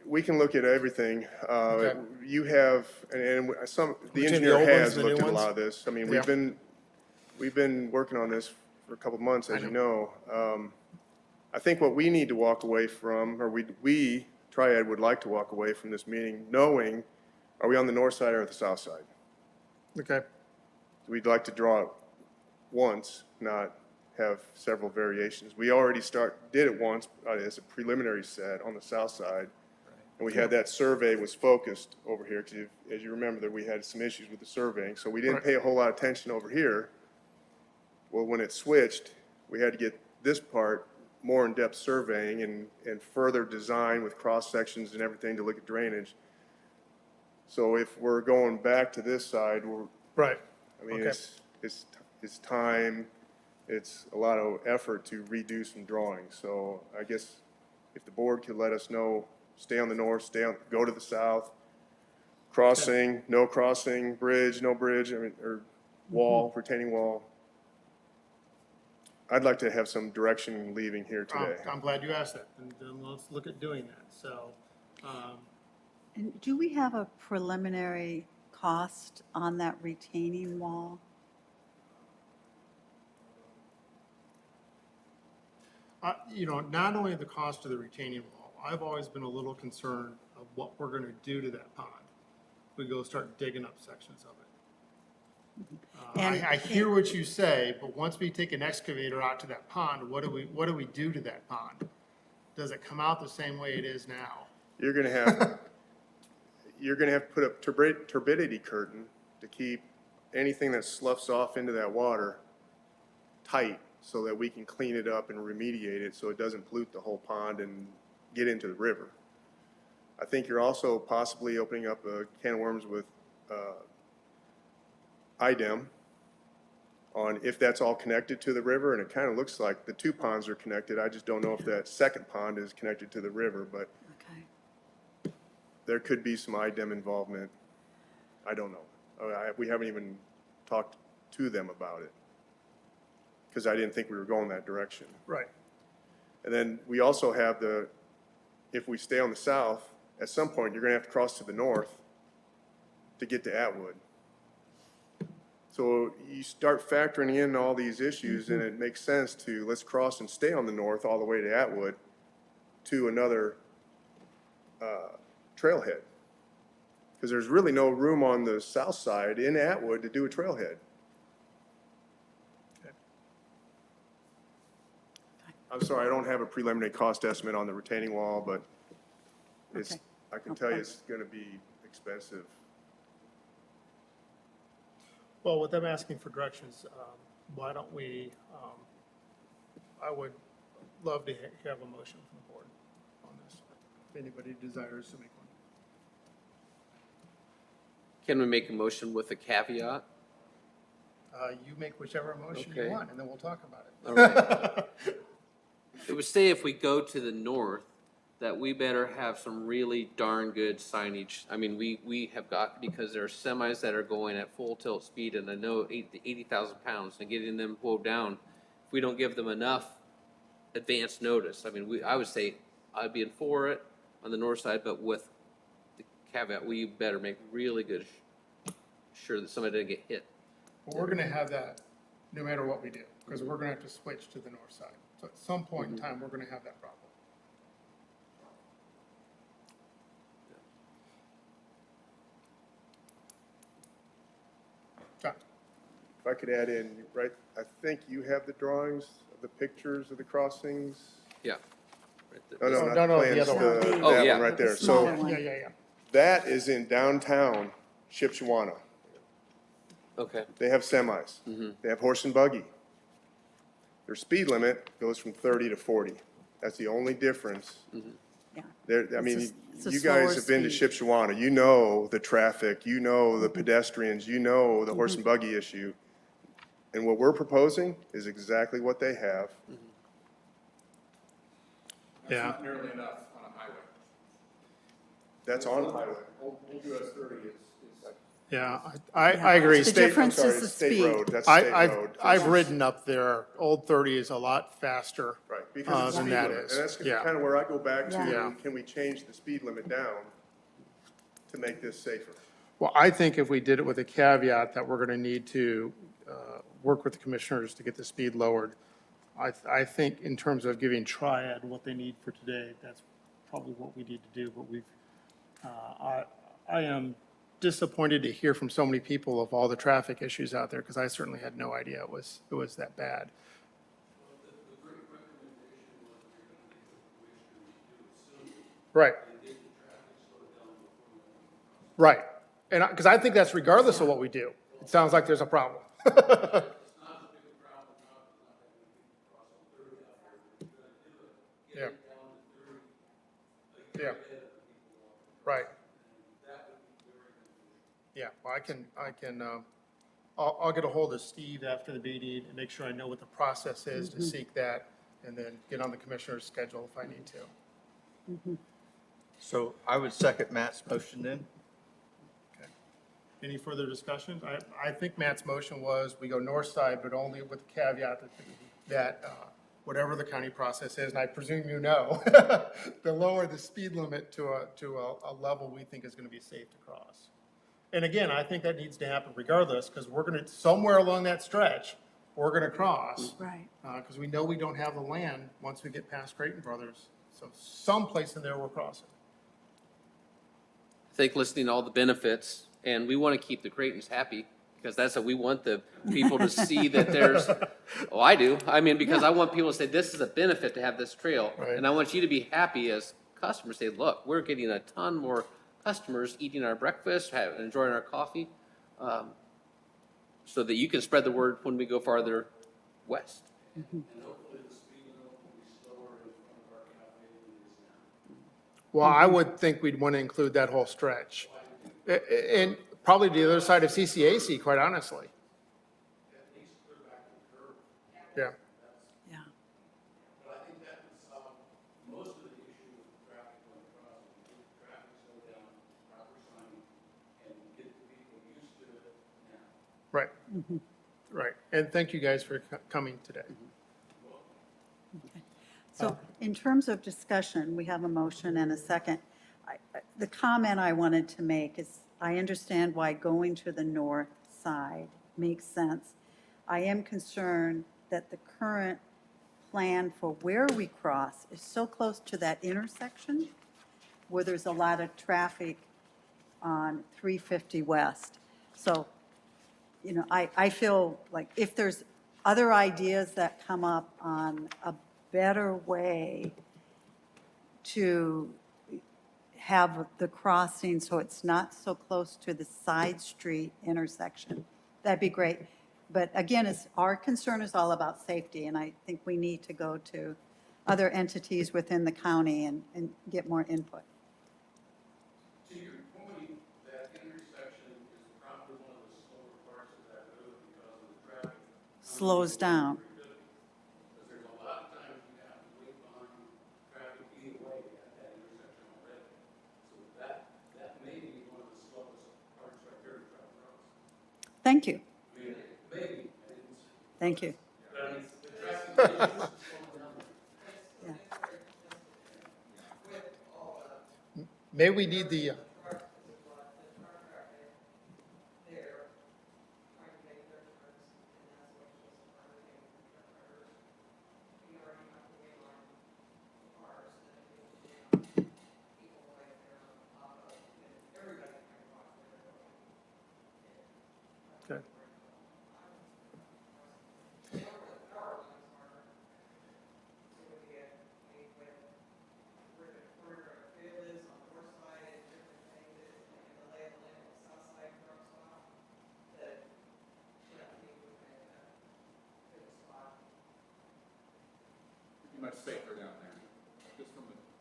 We can look at everything. Okay. You have, and some, the Between the engineer old ones has and the looked new at a lot ones? of this. I mean, Yeah. we've been working on this for a couple months, as you know. I think what we need to walk away from, or we, Triad, would like to walk away from this meeting knowing, are we on the north side or the south side? Okay, We'd like to draw it once, not have several variations. We already did it once as a preliminary set on the south side. And we had that survey was focused over here, because as you remember, that we had some issues with the surveying, so we didn't Right. pay a whole lot of attention over here. Well, when it switched, we had to get this part more in-depth surveying and further design with cross-sections and everything to look at drainage. So if we're going back to this side, right. I mean, Okay. it's time, it's a lot of effort to redo some drawings. So I guess if the board could let us know, stay on the north, go to the south, crossing, no crossing, bridge, no bridge, I mean, or wall, retaining wall. I'd like to have some direction leaving here today. I'm glad you asked that, and then let's look at doing that. So, And do we have a preliminary cost on that retaining wall? not only the cost of the retaining wall, I've always been a little concerned of what we're going to do to that pond. We go start digging up sections of it. And- I hear what you say, but once we take an excavator out to that pond, what do we do to that pond? Does it come out the same way it is now? You're gonna have, you're gonna have to put up turbidity curtain to keep anything that sloughs off into that water tight so that we can clean it up and remediate it so it doesn't pollute the whole pond and get into the river. I think you're also possibly opening up a can of worms with IDEM on if that's all connected to the river, and it kind of looks like the two ponds are connected. I just don't know if that second pond is connected to the river, but Okay. there could be some IDEM involvement. I don't know. We haven't even talked to them about it because I didn't think we were going that direction. Right. And then we also have if we stay on the south, at some point, you're gonna have to cross to the north to get to Atwood. So you start factoring in all these issues, and it makes sense to, let's cross and stay on the north all the way to Atwood to another trailhead. Because there's really no room on the south side in Atwood to do a trailhead. I'm sorry, I don't have a preliminary cost estimate on the retaining wall, but Okay. I can tell you it's gonna be expensive. Well, with them asking for directions, why don't we, I would love to have a motion from the board on this, if anybody desires to make one. Can we make a motion with a caveat? You make whichever motion you Okay. want, and then we'll talk about it. All right. It would say if we go to the north, that we better have some really darn good signage. I mean, we have got, because there are semis that are going at full tilt speed, and I know 80,000 pounds, and getting them pulled down, if we don't give them enough advance notice, I mean, I would say I'd be in for it on the north side, but with the caveat, we better make really good sure that somebody doesn't get hit. But we're gonna have that no matter what we do, because we're gonna have to switch to the north side. So at some point in time, we're going to have that problem. John? If I could add in, right, I think you have the drawings of the pictures of the crossings? Yeah. No, no, Oh, not no, the no, the plans, other one. the, Oh, that yeah. one right The there. smaller So one. Yeah. that is in downtown Shipshewana. Okay. They have semis. They have horse and buggy. Their speed limit goes from 30 to 40. That's the only difference. Yeah. There, I mean, it's a you slower guys have been to speed. Shipshewana, you know the traffic, you know the pedestrians, you know the horse and buggy issue. And what we're proposing is exactly what they have. That's Yeah. not nearly enough on a highway. That's on the highway. Old US 30 is Yeah, I agree. The State, I'm difference sorry, is the state speed. road, that's state road. I've ridden up there. Old 30 is a lot faster. Right, because it's than speed that limit. is. And that's Yeah. kind of where I go back Yeah. Yeah. to, can we change the speed limit down to make this safer? Well, I think if we did it with a caveat that we're going to need to work with the commissioners to get the speed lowered, I think in terms of giving Triad what they need for today, that's probably what we need to do. But I am disappointed to hear from so many people of all the traffic issues out there, because I certainly had no idea it was that bad. Right. Right. And because I think that's regardless of what we do. It sounds like there's a problem. Yeah. Yeah. Right. Yeah, well, I'll get a hold of Steve after the meeting and make sure I know what the process is to seek that, and then get on the commissioner's schedule if I need to. So I would second Matt's motion then. Okay. Any further discussion? I think Matt's motion was we go north side, but only with the caveat that whatever the county process is, and I presume you know, the lower the speed limit to a level we think is going to be safe to cross. And again, I think that needs to happen regardless, because we're going to, somewhere along that stretch, we're going to cross. Right. Because we know we don't have the land once we get past Creighton Brothers. So someplace in there we're crossing. I think listening to all the benefits, and we want to keep the Creightons happy, because that's what we want the people to see that there's, oh, I do. I mean, because I want people to say, this is a benefit to have this trail. Right. And I want you to be happy as customers, say, look, we're getting a ton more customers eating our breakfast, enjoying our coffee, so that you can spread the word when we go farther west. Well, I would think we'd want to include that whole stretch. And probably the other side of CCAC, quite honestly. Yeah. Yeah. But I think that would solve most of the issue with traffic going across, get the traffic slow down, proper signing, and get the people used to it now. Right. Right. And thank you guys for coming today. So in terms of discussion, we have a motion and a second. The comment I wanted to make is, I understand why going to the north side makes sense. I am concerned that the current plan for where we cross is so close to that intersection where there's a lot of traffic on 350 West. So, you know, I feel like if there's other ideas that come up on a better way to have the crossing so it's not so close to the side street intersection, that'd be great. But again, our concern is all about safety, and I think we need to go to other entities within the county and get more input. To your point, that intersection is probably one of the slower parts of that road because of the traffic. Slows down. Because there's a lot of times you have to wait behind traffic either way at that intersection already. So that may be one of the slowest parts right there to drive across. Thank you. I mean, maybe, I didn't say. Thank you. But I mean, the traffic issues is slowing down. May we need the,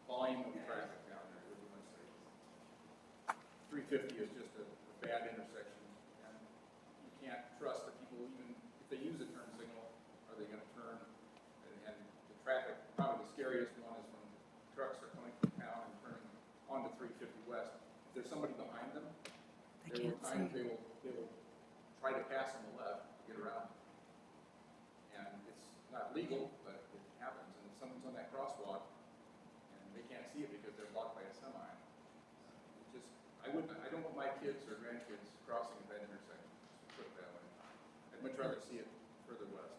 volume of traffic down there, what do you want to say? 350 is just a bad intersection, and you can't trust that people, even if they use a turn signal, are they gonna turn? And the traffic, probably the scariest one is when trucks are coming from town and turning onto 350 West. If there's somebody behind them, they will try to pass on the left, to get around. And it's not legal, but it happens, and if someone's on that crosswalk, and they can't see it because they're blocked by a semi, I don't want my kids or grandkids crossing at that intersection, just put it that way. I'd much rather see it further west.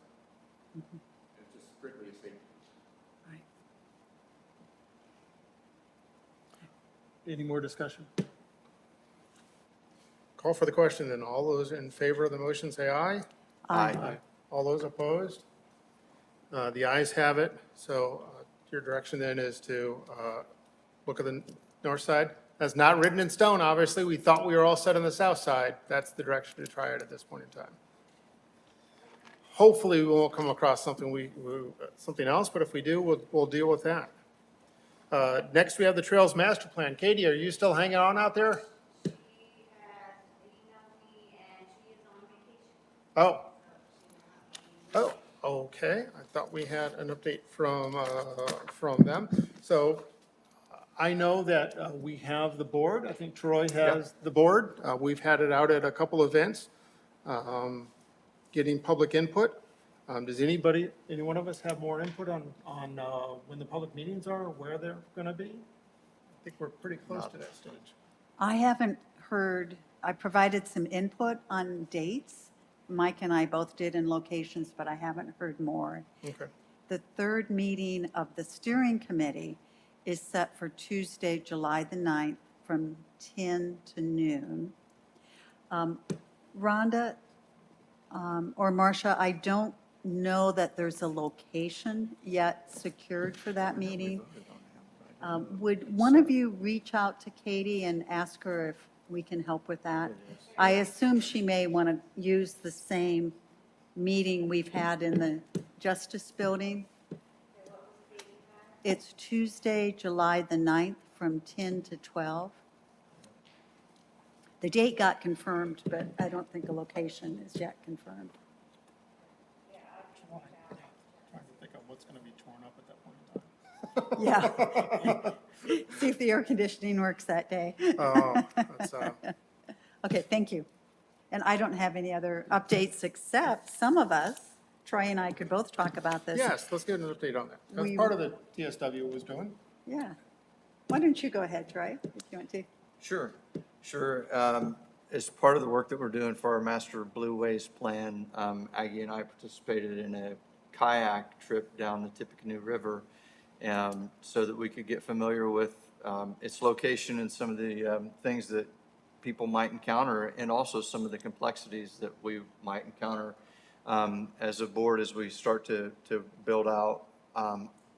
It's just strictly a safety issue. Right. Any more discussion? Call for the question, then. All those in favor of the motion say aye. Aye. All those opposed? The ayes have it. So your direction then is to look at the north side. That's not written in stone, obviously. We thought we were all set on the south side. That's the direction to try it at this point in time. Hopefully, we won't come across something something else, but if we do, we'll deal with that. Next, we have the Trails Master Plan. Katie, are you still hanging on out there? She has emailed me and she is on vacation. Oh. Oh, okay. I thought we had an update from them. So I know that we have the board. I think Troy has the board. We've had it out at a couple events, getting public input. Does any one of us have more input on when the public meetings are, or where they're going to be? I think we're pretty close to that stage. I haven't heard, I provided some input on dates. Mike and I both did in locations, but I haven't heard more. Okay. The third meeting of the steering committee is set for Tuesday, July the 9th, from 10 to noon. Rhonda or Marcia, I don't know that there's a location yet secured for that meeting. Would one of you reach out to Katie and ask her if we can help with that? I assume she may want to use the same meeting we've had in the Justice Building. It's Tuesday, July the 9th, from 10 to 12. The date got confirmed, but I don't think a location is yet confirmed. Trying to think of what's going to be torn up at that point in time. Yeah. See if the air conditioning works that day. Oh, that's, Okay, thank you. And I don't have any other updates except some of us, Troy and I could both talk about this. yes, let's get an update on that. That's We- part of the TSW was doing. Yeah. Why don't you go ahead, Troy, if you want to? Sure. As part of the work that we're doing for our Master Blue Ways Plan, Aggie and I participated in a kayak trip down the Tippecanoe River so that we could get familiar with its location and some of the things that people might encounter, and also some of the complexities that we might encounter as a board as we start to build out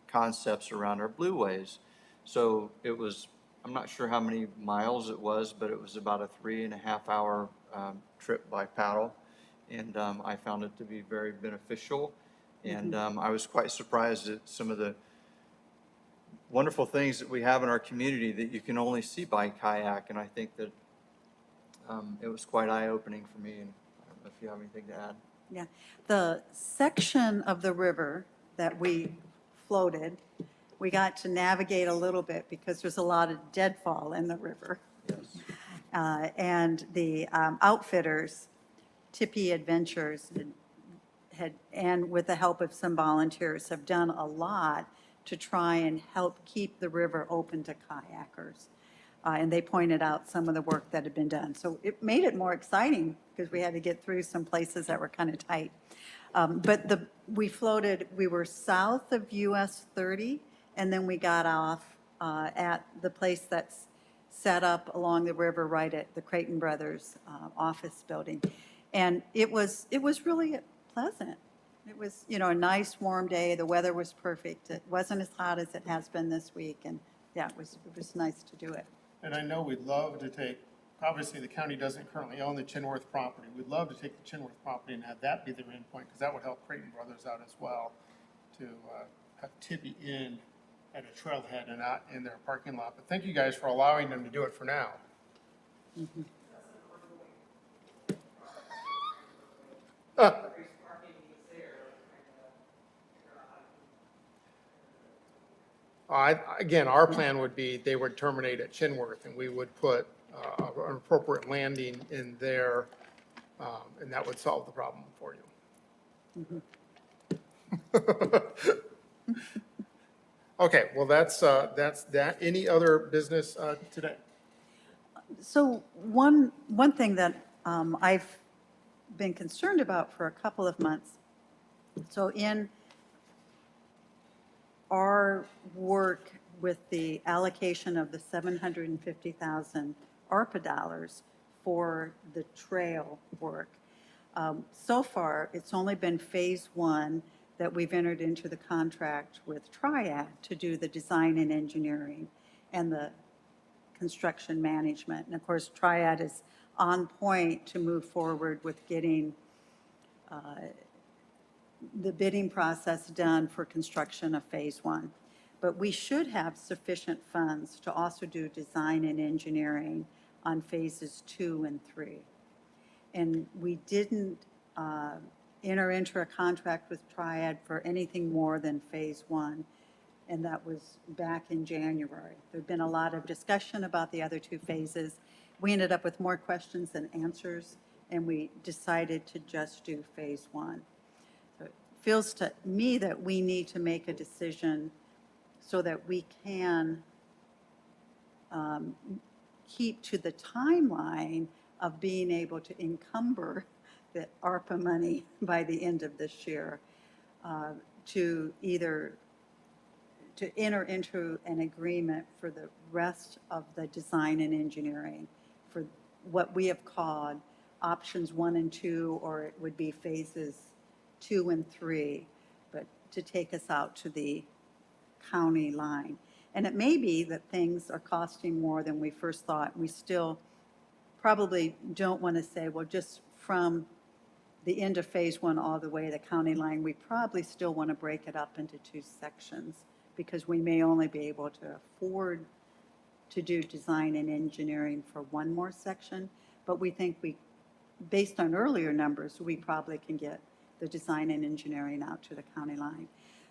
concepts around our Blue Ways. So it was, I'm not sure how many miles it was, but it was about a 3.5-hour trip by paddle. And I found it to be very beneficial. And I was quite surprised at some of the wonderful things that we have in our community that you can only see by kayak. And I think that it was quite eye-opening for me. And I don't know if you have anything to add. Yeah. The section of the river that we floated, we got to navigate a little bit because there's a lot of deadfall in the river. Yes. And the outfitters, Tippy Adventures, and with the help of some volunteers, have done a lot to try and help keep the river open to kayakers. And they pointed out some of the work that had been done. So it made it more exciting because we had to get through some places that were kind of tight. But we floated, we were south of US 30, and then we got off at the place that's set up along the river right at the Creighton Brothers office building. And it was really pleasant. It was, a nice warm day. The weather was perfect. It wasn't as hot as it has been this week. And yeah, it was nice to do it. And I know we'd love to take, obviously the county doesn't currently own the Chinworth property. We'd love to take the Chinworth property and have that be their endpoint, because that would help Creighton Brothers out as well, to have Tippy in at a trailhead and not in their parking lot. But thank you guys for allowing them to do it for now. Again, our plan would be they would terminate at Chinworth, and we would put an appropriate landing in there, and that would solve the problem for you. Okay, well, that's that. Any other business today? So one thing that I've been concerned about for a couple of months, so in our work with the allocation of the 750,000 ARPA dollars for the trail work, so far, it's only been phase one that we've entered into the contract with Triad to do the design and engineering and the construction management. And of course, Triad is on point to move forward with getting the bidding process done for construction of phase one. But we should have sufficient funds to also do design and engineering on phases 2 and 3. And we didn't enter into a contract with Triad for anything more than phase 1, and that was back in January. There'd been a lot of discussion about the other 2 phases. We ended up with more questions than answers, and we decided to just do phase 1. So it feels to me that we need to make a decision so that we can keep to the timeline of being able to encumber the ARPA money by the end of this year, to enter into an agreement for the rest of the design and engineering for what we have called options 1 and 2, or it would be phases 2 and 3, but to take us out to the county line. And it may be that things are costing more than we first thought. We still probably don't want to say, well, just from the end of phase 1 all the way to the county line. We probably still want to break it up into 2 sections because we may only be able to afford to do design and engineering for 1 more section. But we think based on earlier numbers, we probably can get the design and engineering out to the county line.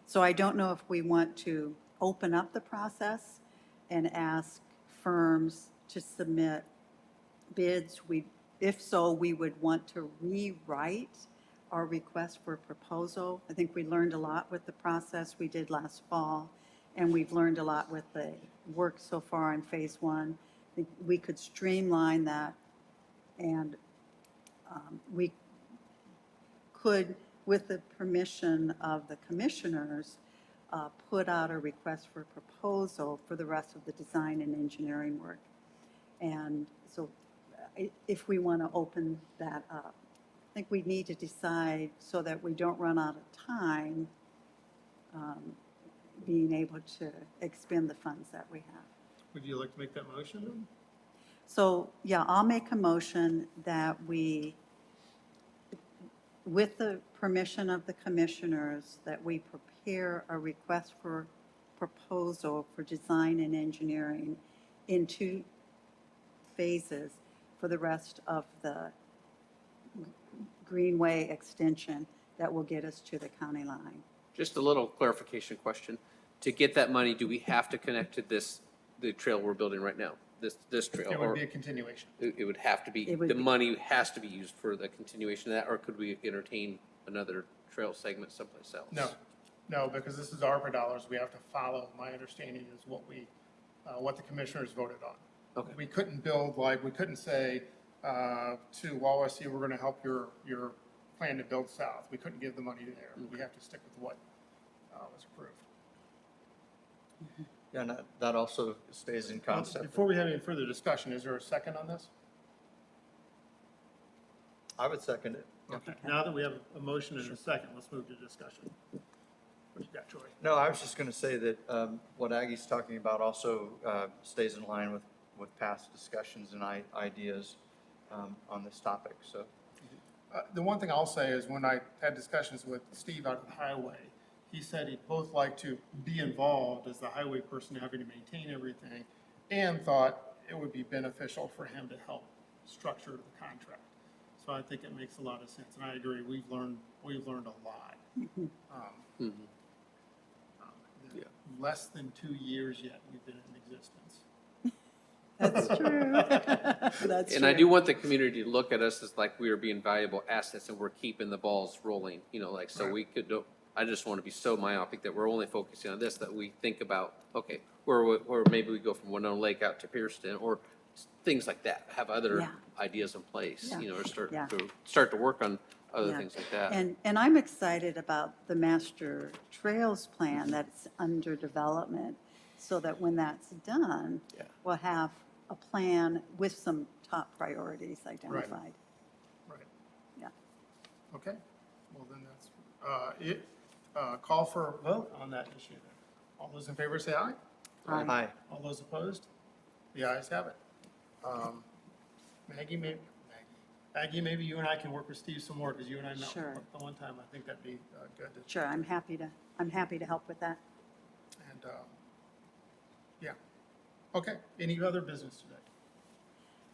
So I don't know if we want to open up the process and ask firms to submit bids. If so, we would want to rewrite our request for proposal. I think we learned a lot with the process we did last fall, and we've learned a lot with the work so far in phase 1. I think we could streamline that, and we could, with the permission of the commissioners, put out a request for proposal for the rest of the design and engineering work. And so if we want to open that up, I think we need to decide so that we don't run out of time being able to expend the funds that we have. Would you like to make that motion then? So, yeah, I'll make a motion that we, with the permission of the commissioners, that we prepare a request for proposal for design and engineering in 2 phases for the rest of the Greenway extension that will get us to the county line. Just a little clarification question. To get that money, do we have to connect to the trail we're building right now? This trail? It would or be a continuation. It would have to be, It would the be. money has to be used for the continuation of that, or could we entertain another trail segment someplace else? No, because this is ARPA dollars. We have to follow, my understanding is what the commissioners voted on. Okay. We couldn't we couldn't say to Wawasee, we're going to help your plan to build south. We couldn't give the money there. We have to stick with what was approved. Yeah, and that also stays in concept. Before we have any further discussion, is there a second on this? I would second it. Okay, now that we have a motion and a second, let's move to discussion. What you got, Troy? No, I was just going to say that what Aggie's talking about also stays in line with past discussions and ideas on this topic, so. The one thing I'll say is when I had discussions with Steve out at the highway, he said he'd both like to be involved as the highway person having to maintain everything, and thought it would be beneficial for him to help structure the contract. So I think it makes a lot of sense, and I agree, we've learned a lot. Less than 2 years yet we've been in existence. That's true. That's true. And I do want the community to look at us as like we are being valuable assets and we're keeping the balls rolling, like, so we could, I just want to be so myopic that we're only focusing on this, that we think about, okay, or maybe we go from Winona Lake out to Pearston, or things like that, have other Yeah. ideas in place, Yeah. or Yeah. start to work on other Yeah. things like that. And I'm excited about the master trails plan that's under development, so that when that's done, Yeah. we'll have a plan with some top priorities identified. Right. Yeah. Okay, well then that's, it. Call for a vote on that issue then. All those in favor say aye. Aye. All those opposed? The ayes have it. Maggie, maybe you and I can work with Steve some more, because you and I met Sure. the one time. I think that'd be good. Sure, I'm happy to help with that. And, yeah. Okay, any other business today?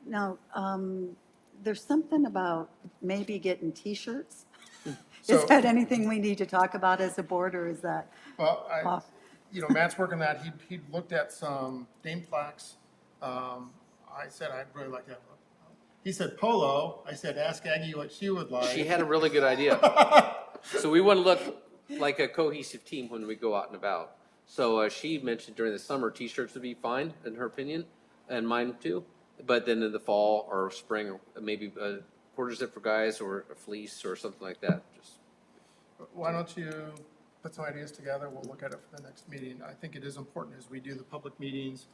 Now, there's something about maybe getting T-shirts. So- Is that anything we need to talk about as a board, or is that Well, off? Matt's working that, he looked at some name plaques. I said I'd really like to have, he said polo, I said ask Aggie what she would like. She had a really good idea. So we want to look like a cohesive team when we go out and about. So she mentioned during the summer, T-shirts would be fine, in her opinion, and mine too. But then in the fall or spring, or maybe a quarter zip for guys, or a fleece or something like that. Just Why don't you put some ideas together, we'll look at it for the next meeting. I think it is important as we do the public meetings,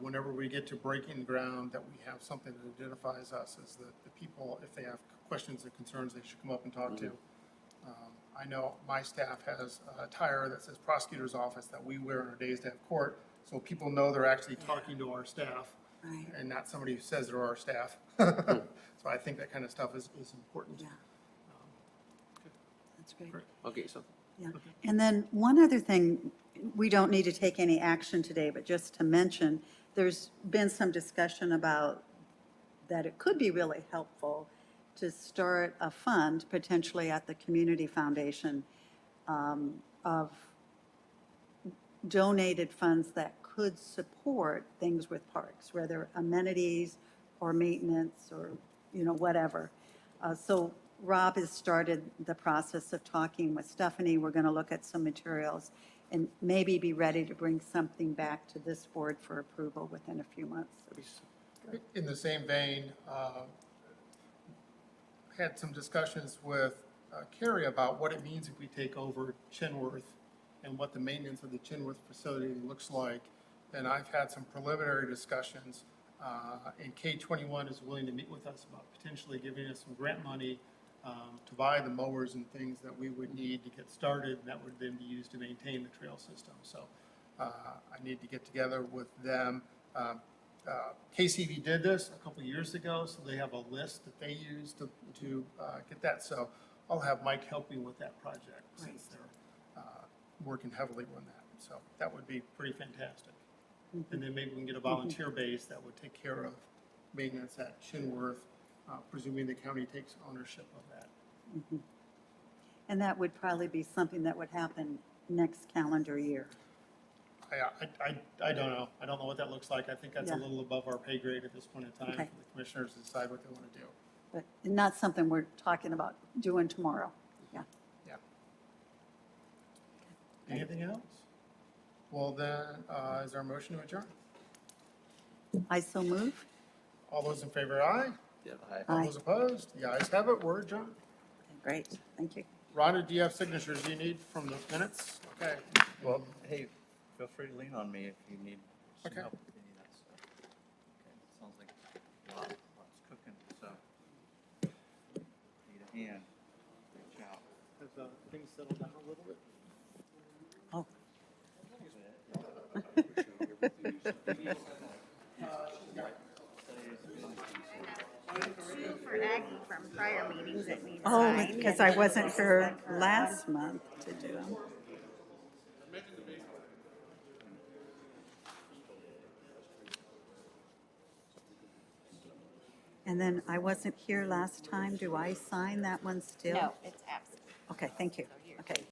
whenever we get to breaking ground, that we have something that identifies us as the people, if they have questions or concerns, they should come up and talk to. I know my staff has a attire that says prosecutor's office that we wear on our days to have court, so people know they're actually talking to our staff. Right. And not somebody who says they're our staff. So I think that kind of stuff is important. Yeah. That's great. Great. okay, so Yeah. And then one other thing, we don't need to take any action today, but just to mention, there's been some discussion about that it could be really helpful to start a fund, potentially at the Community Foundation, of donated funds that could support things with parks, whether amenities or maintenance or, whatever. So Rob has started the process of talking with Stephanie. We're going to look at some materials and maybe be ready to bring something back to this board for approval within a few months. In the same vein, had some discussions with Carrie about what it means if we take over Chinworth and what the maintenance of the Chinworth facility looks like. And I've had some preliminary discussions, and K21 is willing to meet with us about potentially giving us some grant money to buy the mowers and things that we would need to get started, and that would then be used to maintain the trail system. So I need to get together with them. KCV did this a couple years ago, so they have a list that they use to get that. So I'll have Mike helping with that project since they're working heavily on that. So that would be pretty fantastic. And then maybe we can get a volunteer base that would take care of maintenance at Chinworth, presuming the county takes ownership of that. And that would probably be something that would happen next calendar year. I don't know. I don't know what that looks like. I think that's a Yeah. little above our pay grade at this point in time Okay. for the commissioners to decide what they want to do. But not something we're talking about doing tomorrow. Yeah. Yeah. Anything else? Well, then, is there a motion to adjourn? I so move. All those in favor, aye. yeah, All Aye. those opposed? The ayes have it. We're adjourned. Great, thank you. Rhonda, do you have signatures you need from the minutes? Okay. Well, hey, feel free to lean on me if you need some Okay. help with any of that stuff. Okay, sounds like lots cooking, so need a hand, reach out. Have things settled down a little bit? Oh, For Aggie from prior meetings that we oh, signed. because I wasn't here last month to do them. And then I wasn't here last time. Do I sign that one still? No, it's absent. Okay, thank you. Okay.